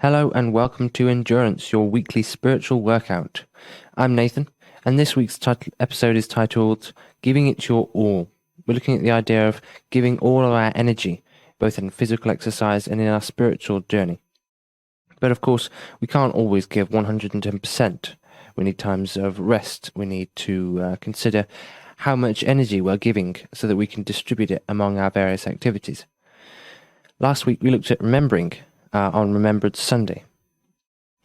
Hello and welcome to Endurance, your weekly spiritual workout. I'm Nathan, and this week's episode is titled Giving It Your All. We're looking at the idea of giving all of our energy, both in physical exercise and in our spiritual journey. But of course, we can't always give 110%. We need times of rest. We need to consider how much energy we're giving so that we can distribute it among our various activities. Last week we looked at remembering on Remembrance Sunday.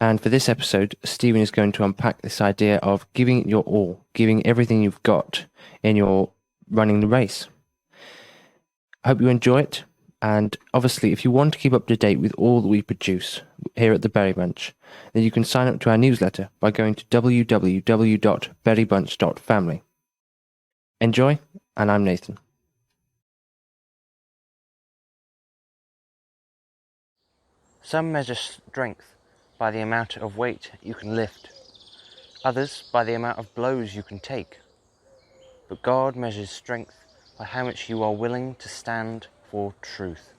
And for this episode, Stephen is going to unpack this idea of giving it your all, giving everything you've got in your running the race. I hope you enjoy it. And obviously, if you want to keep up to date with all that we produce here at the Berry Bunch, then you can sign up to our newsletter by going to www.berrybunch.family. Enjoy, and I'm Nathan. Some measure strength by the amount of weight you can lift, others by the amount of blows you can take. But God measures strength by how much you are willing to stand for truth.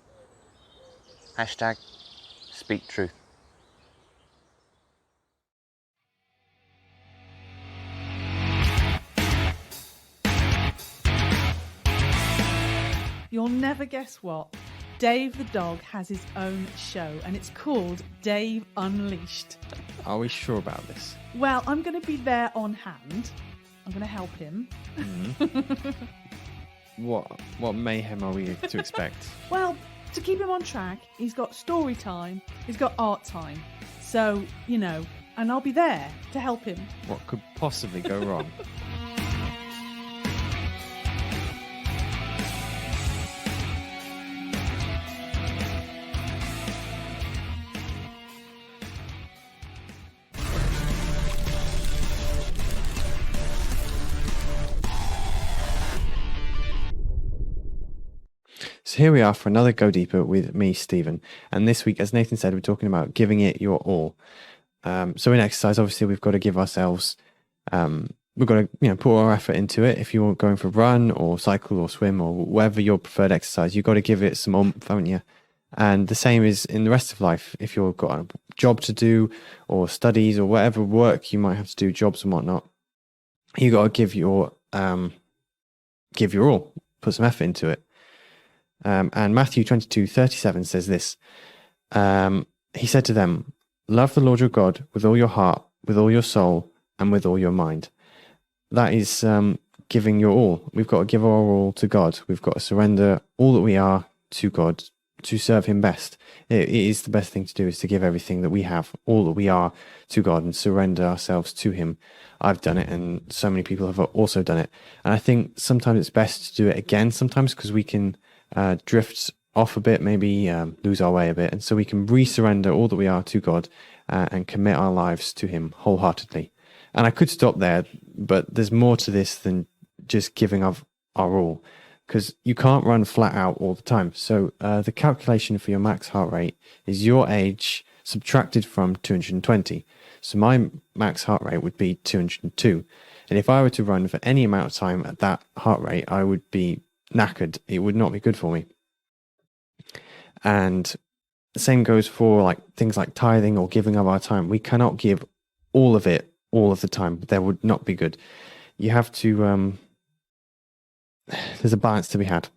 #Speak Truth. You'll never guess what. Dave the dog has his own show and it's called Dave Unleashed. Are we sure about this? Well, I'm going to be there on hand. I'm going to help him. What mayhem are we to expect? Well, to keep him on track, he's got story time, he's got art time. So, and I'll be there to help him. What could possibly go wrong? So here we are for another GoDeeper with me, Stephen. And this week, as Nathan said, we're talking about giving it your all. So in exercise, obviously, we've got to give ourselves, we've got to put our effort into it. If you're going for a run or cycle or swim or whatever your preferred exercise, you've got to give it some oomph, haven't you? And the same is in the rest of life. If you've got a job to do or studies or whatever work you might have to do, jobs and whatnot, you got to give your all, put some effort into it. And Matthew 22:37 says this. He said to them, "Love the Lord your God with all your heart, with all your soul, and with all your mind." That is giving your all. We've got to give our all to God. We've got to surrender all that we are to God to serve him best. It is the best thing to do, is to give everything that we have, all that we are, to God and surrender ourselves to him. I've done it, and so many people have also done it. And I think sometimes it's best to do it again sometimes, because we can drift off a bit, maybe lose our way a bit, and so we can re-surrender all that we are to God and commit our lives to him wholeheartedly. And I could stop there, but there's more to this than just giving of our all, because you can't run flat out all the time. So the calculation for your max heart rate is your age subtracted from 220. So my max heart rate would be 202, and if I were to run for any amount of time at that heart rate, I would be knackered. It would not be good for me. And the same goes for things like tithing or giving of our time. We cannot give all of it all of the time. That would not be good. You have to there's a balance to be had.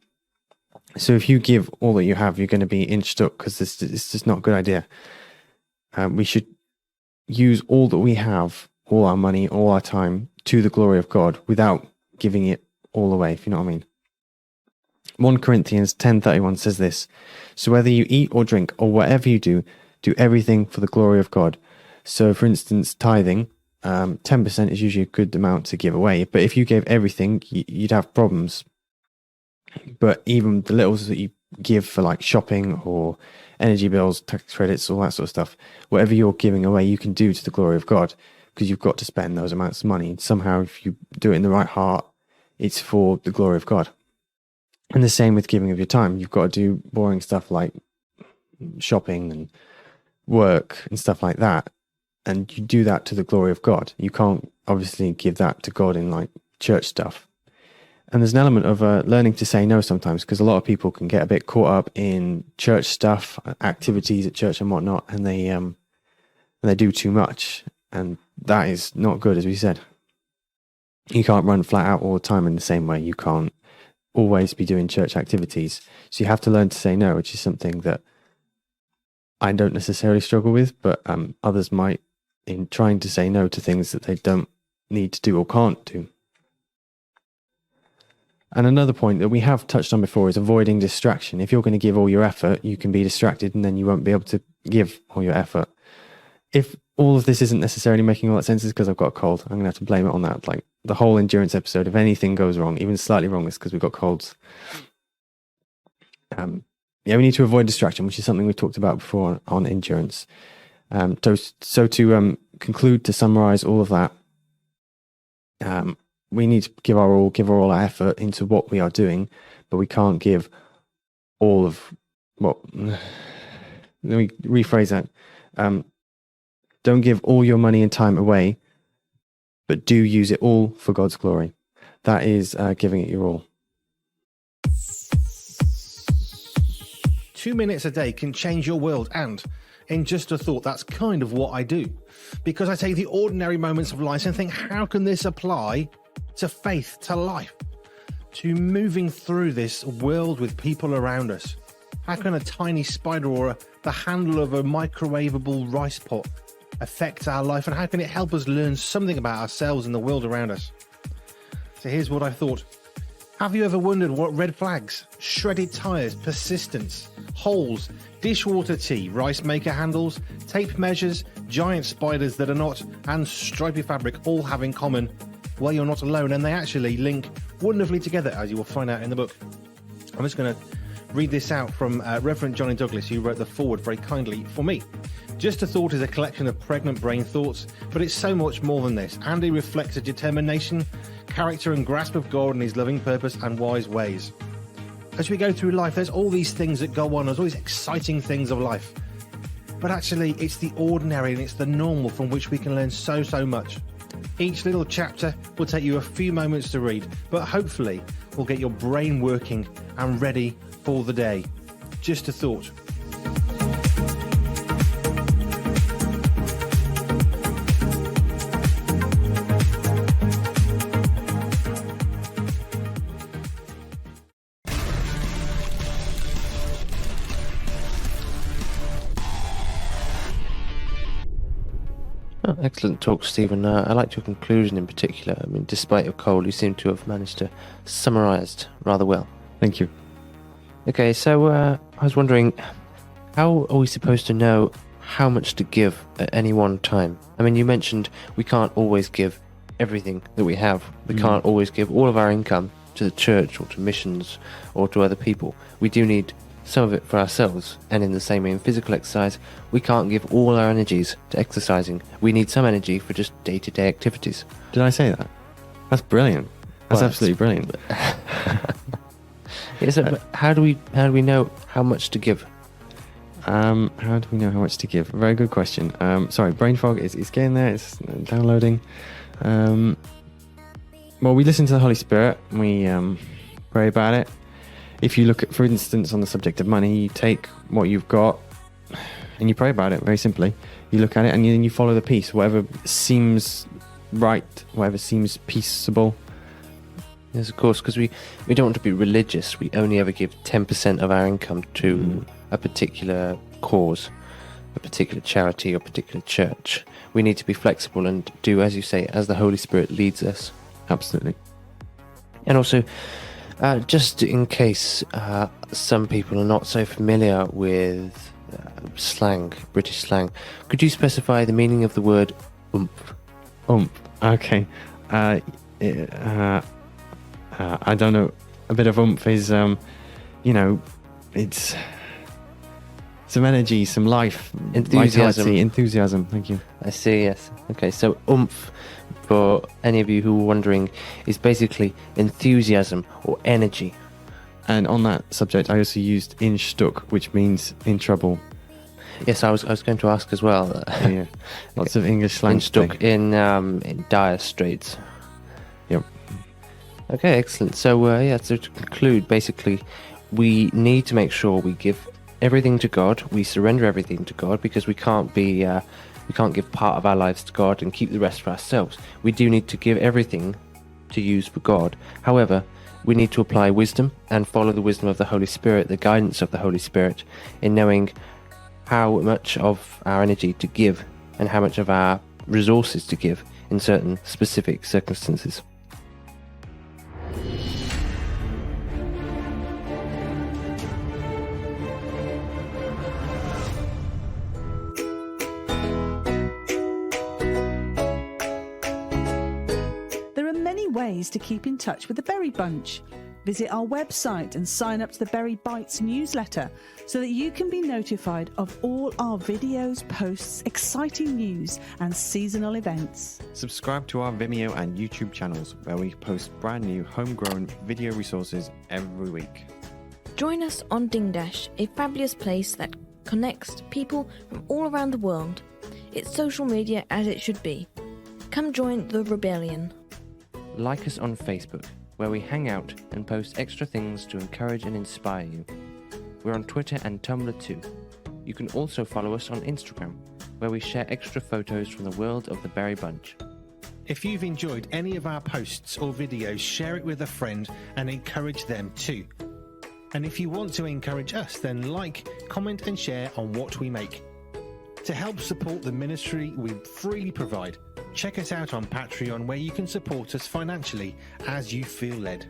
So if you give all that you have, you're going to be inched up, because it's just not a good idea. We should use all that we have, all our money, all our time, to the glory of God without giving it all away, if you know what I mean. 1 Corinthians 10:31 says this: "So whether you eat or drink or whatever you do, do everything for the glory of God." So for instance, tithing, 10% is usually a good amount to give away. But if you gave everything, you'd have problems. But even the littles that you give for shopping or energy bills, tax credits, all that sort of stuff, whatever you're giving away, you can do to the glory of God, because you've got to spend those amounts of money. And somehow, if you do it in the right heart, it's for the glory of God. And the same with giving of your time. You've got to do boring stuff like shopping and work and stuff like that. And you do that to the glory of God. You can't obviously give that to God in church stuff. And there's an element of learning to say no sometimes, because a lot of people can get a bit caught up in church stuff, activities at church and whatnot, and they do too much, and that is not good, as we said. You can't run flat out all the time in the same way. You can't always be doing church activities. So you have to learn to say no, which is something that I don't necessarily struggle with, but others might, in trying to say no to things that they don't need to do or can't do. And another point that we have touched on before is avoiding distraction. If you're going to give all your effort, you can be distracted and then you won't be able to give all your effort. If all of this isn't necessarily making all that sense, it's because I've got a cold. I'm going to have to blame it on that. Like the whole endurance episode, if anything goes wrong, even slightly wrong, it's because we've got colds. We need to avoid distraction, which is something we talked about before on endurance. So to conclude, to summarize all of that, we need to give all our effort into what we are doing, but we can't give all of what. Let me rephrase that. Don't give all your money and time away, but do use it all for God's glory. That is giving it your all. 2 minutes a day can change your world, and in Just a Thought, that's kind of what I do. Because I take the ordinary moments of life and think, how can this apply to faith, to life, to moving through this world with people around us? How can a tiny spider or the handle of a microwavable rice pot affect our life, and how can it help us learn something about ourselves and the world around us? So here's what I thought. Have you ever wondered what red flags, shredded tyres, persistence, holes, dishwater tea, rice maker handles, tape measures, giant spiders that are not, and stripy fabric all have in common? Well, you're not alone, and they actually link wonderfully together, as you will find out in the book. I'm just going to read this out from Reverend Johnny Douglas, who wrote the foreword very kindly for me. Just a Thought is a collection of pregnant brain thoughts, but it's so much more than this. Andy reflects a determination, character and grasp of God and his loving purpose and wise ways. As we go through life, there's all these things that go on, there's all these exciting things of life. But actually, it's the ordinary and it's the normal from which we can learn so much. Each little chapter will take you a few moments to read, but hopefully will get your brain working and ready for the day. Just a Thought. Oh, excellent talk, Stephen. I liked your conclusion in particular. I mean, despite your cold, you seem to have managed to summarise rather well. Thank you. Okay, so I was wondering, how are we supposed to know how much to give at any one time? I mean, you mentioned we can't always give everything that we have. We can't always give all of our income to the church or to missions or to other people. We do need some of it for ourselves, and in the same way in physical exercise, we can't give all our energies to exercising. We need some energy for just day-to-day activities. Did I say that? That's brilliant. That's absolutely brilliant. Yeah, so how do we know how much to give? How do we know how much to give? Very good question. Sorry, brain fog is getting there. It's downloading. Well, we listen to the Holy Spirit. We pray about it. If you look at, for instance, on the subject of money, you take what you've got and you pray about it, very simply. You look at it and then you follow the peace, whatever seems right, whatever seems peaceable. Yes, of course, because we don't want to be religious. We only ever give 10% of our income to a particular cause, a particular charity or particular church. We need to be flexible and do, as you say, as the Holy Spirit leads us. Absolutely. And also, just in case some people are not so familiar with slang, British slang, could you specify the meaning of the word oomph? Okay. I don't know. A bit of oomph is, it's some energy, some life, Enthusiasm. vitality, enthusiasm. Thank you. I see, yes. Okay, so oomph, for any of you who were wondering, is basically enthusiasm or energy. And on that subject, I also used in stuck, which means in trouble. Yes, I was going to ask as well. Yeah, lots of English slang. In stuck, in dire straits. Yep. Okay, excellent. So, so to conclude, basically, we need to make sure we give everything to God. We surrender everything to God because we can't give part of our lives to God and keep the rest for ourselves. We do need to give everything to use for God. However, we need to apply wisdom and follow the wisdom of the Holy Spirit, the guidance of the Holy Spirit, in knowing how much of our energy to give and how much of our resources to give in certain specific circumstances. There are many ways to keep in touch with the Berry Bunch. Visit our website and sign up to the Berry Bites newsletter so that you can be notified of all our videos, posts, exciting news and seasonal events. Subscribe to our Vimeo and YouTube channels where we post brand new homegrown video resources every week. Join us on Dingdash, a fabulous place that connects people from all around the world. It's social media as it should be. Come join the rebellion. Like us on Facebook, where we hang out and post extra things to encourage and inspire you. We're on Twitter and Tumblr too. You can also follow us on Instagram, where we share extra photos from the world of the Berry Bunch. If you've enjoyed any of our posts or videos, share it with a friend and encourage them too. And if you want to encourage us, then like, comment and share on what we make. To help support the ministry we freely provide, check us out on Patreon, where you can support us financially as you feel led.